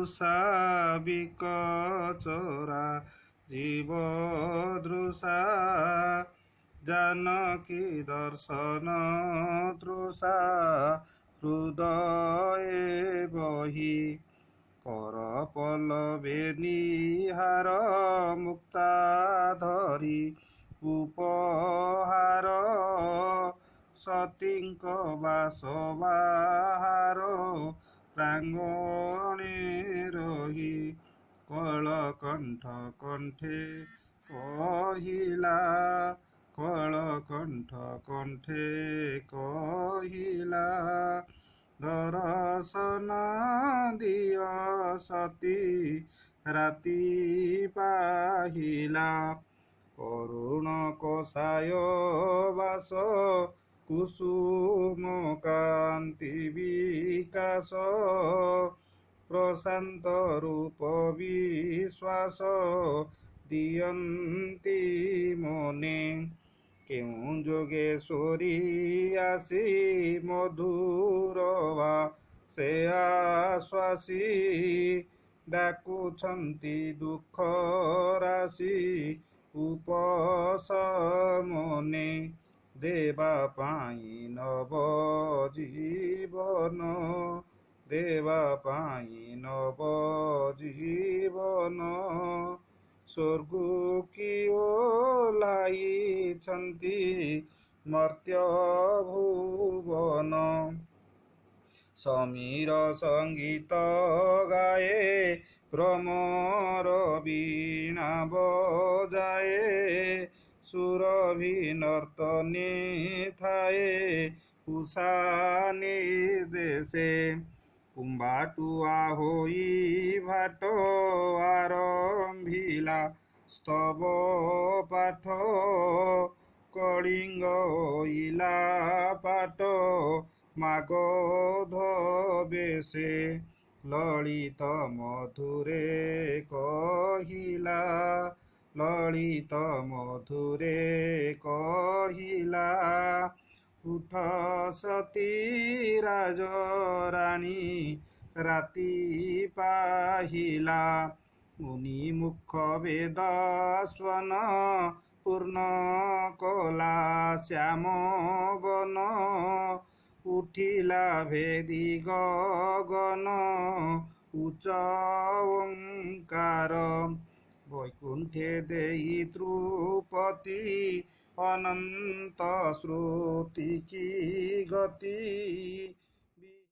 ଦୃଶା ବିକଚରା জীব দৃশা জানকী দর্শন তৃষা হৃদয়ে বহি कर पल्लवे निहार मुक्ता धरी उपहार सतींक बास बाहार प्रांगणे रही कलकंठ कंठे कहिला कलकंठ कंठे कहिला दर्शन दिय सती राति पाहिला करुण कोसाय बास कुसुम कांति विकास प्रशांत रूप विश्वास दियंती मने केउ जोगेश्वरी आसी मधुर से आश्वासी डाकुछंती दुख राशि उपशमने देवा पाई नव जीवन देवा पाई नव जीवन स्वर्ग की ओह्लाइछन्ति मर्त्य भुवन समीर संगीत गाए भ्रमर वीणा बजाए सुरभि नर्तनी थाए उषा निर्देशे कुंभाटुआ होई भाट आरंभिला स्तव पाठ कलिंग इला पाठ मागध बेशे ललित मधुरे कहिला ललित मधुरे कहिला उठ सती राजराणी राति पाहिला मुनि मुख वेद स्वन पूर्ण कला श्याम वन उठिला भेदी गगन उच्च ओंकार वैकुंठे देई ध्रुपति अनंत श्रुति की गति